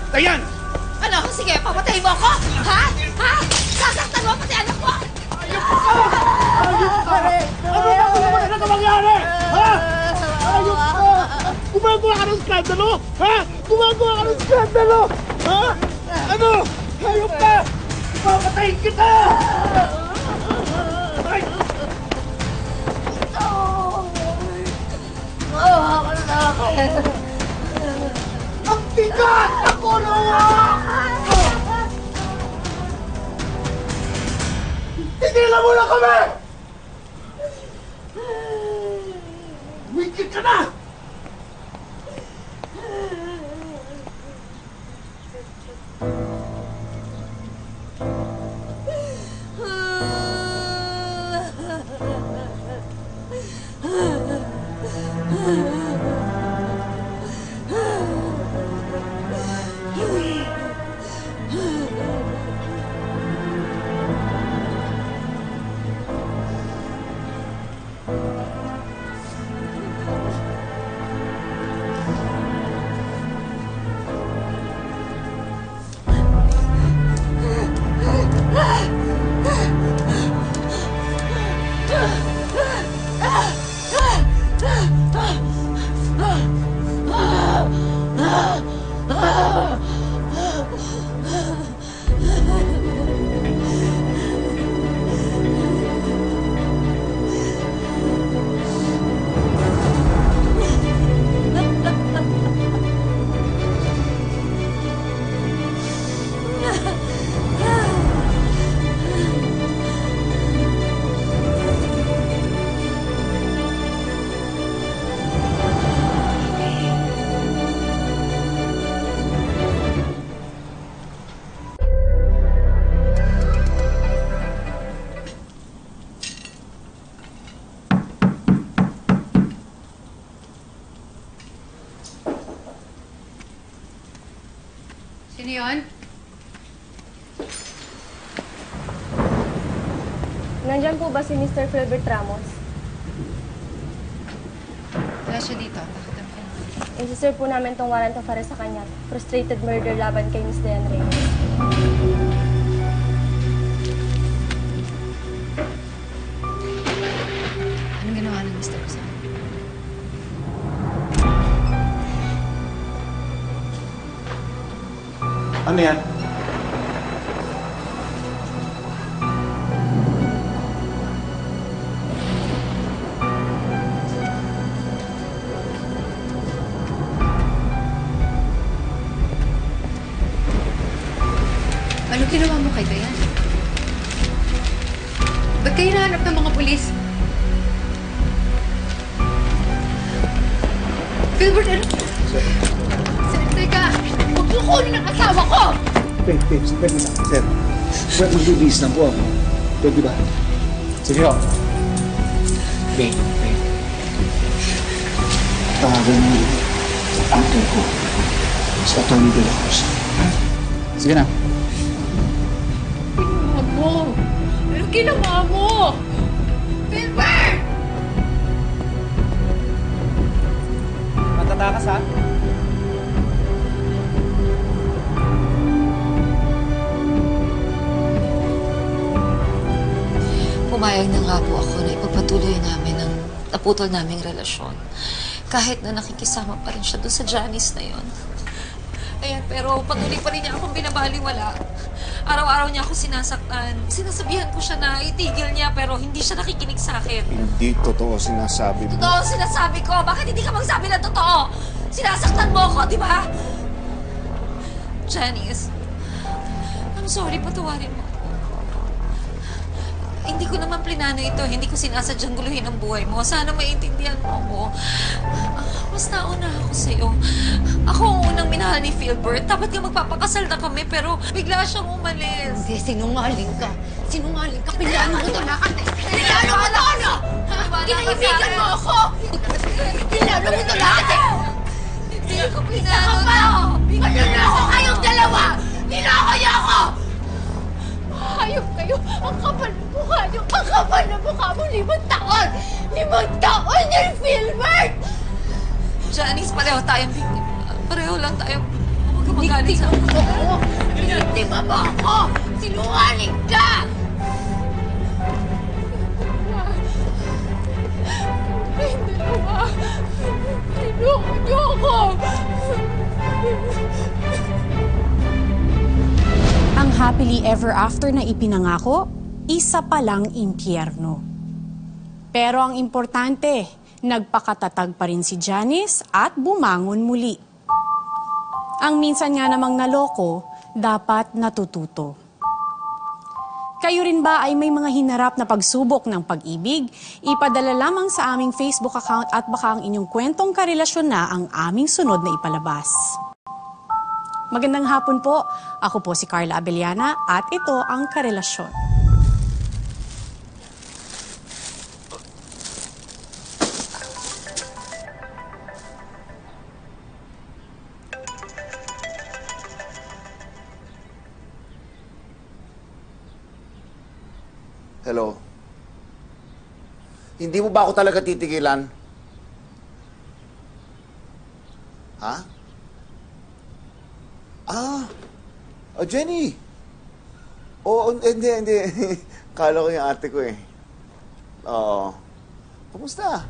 Dayan! Ano? Sige, papatayin mo ako? Ha? Ha? Sasaktan mo pati anak ko? Ayop ka! Ayop ka! Ano ba naman na nangyari? Ha? Ayop ka! Gumagawa ka ng skandalo? Ha? Gumagawa ka ng skandalo? Ha? Ano? Ayop ka! Papatayin kita! Ay! Ang bigat! Ako naman! Tigilan mo na kami! Wikit ka na! Sino yun? Nandyan po ba si Mr. Philbert Ramos? Wala siya dito. Bakit ang pinag- Isi-serve po namin tong warrant of arrest sa kanya. Frustrated murder laban kay Miss Diane Reyes. Anong ginawa ng Mr. Rizal? Ano yan? Ano ginawa mo kay Dayan? Ba't kayo hinahanap ng mga pulis? Philbert, ano? Teka! Huwag mo kunin ang asawa ko! Pwede lang. Sir, magbibis lang po ako. Pwede ba? Sige ho. Pwede. Tawagan mo sa uncle ko. Sa Tony de la Cruz. Sige na. Ginawa mo! Ano ginawa mo? Philbert! Matatakas ha? Pumayag na nga po ako na ipagpatuloy namin ang naputol naming relasyon. Kahit na nakikisama pa rin siya doon sa Janice na yon. Ayan, pero patuloy pa rin niya akong binabaliwala. Araw-araw niya ako sinasaktan. Sinasabihan ko siya na itigil niya pero hindi siya nakikinig sa akin. Hindi totoo sinasabi mo. Totoo ang sinasabi ko. Bakit hindi ka magsabi ng totoo? Sinasaktan mo ako, di ba? Janice, I'm sorry, patawarin mo. Hindi ko naman plinano ito. Hindi ko sinasadyang guluhin ang buhay mo. Sana maintindihan mo ako. Mas nauna ako sa'yo. Ako ang unang minahal ni Philbert. Dapat nga magpapakasal na kami, pero bigla siyang umalis. Hindi, sinungaling ka. Sinungaling ka. Pinano mo ito lahat eh. Pinano mo ito, ano? Kinaibigan mo ako! Pinano mo ito lahat eh. Hindi ko Isa plinano ka pa! ito. Manluloko kayong dalawa! Niloko niyo ako! Hayop kayo! Ang kapal ng mukha niyo! Ang kapal ng mukha mo! 5 taon! 5 taon ni Philbert! Janice, pareho tayong biktima. Pareho lang tayong Huwag ka magalit sa akin. Oo! Biniktima mo ako! Sinungaling ka! Kayong dalawa! Niloko niyo ako! Ang happily ever after na ipinangako, isa palang impyerno. Pero ang importante, nagpakatatag pa rin si Janice at bumangon muli. Ang minsan nga namang naloko, dapat natututo. Kayo rin ba ay may mga hinarap na pagsubok ng pag-ibig? Ipadala lamang sa aming Facebook account at baka ang inyong kwentong karelasyon na ang aming sunod na ipalabas. Magandang hapon po. Ako po si Carla Abellana at ito ang Karelasyon. Hello? Hindi mo ba ako talaga titigilan? Ha? Jenny! Oo, hindi. Kala ko yung ate ko eh. Oo. Kumusta?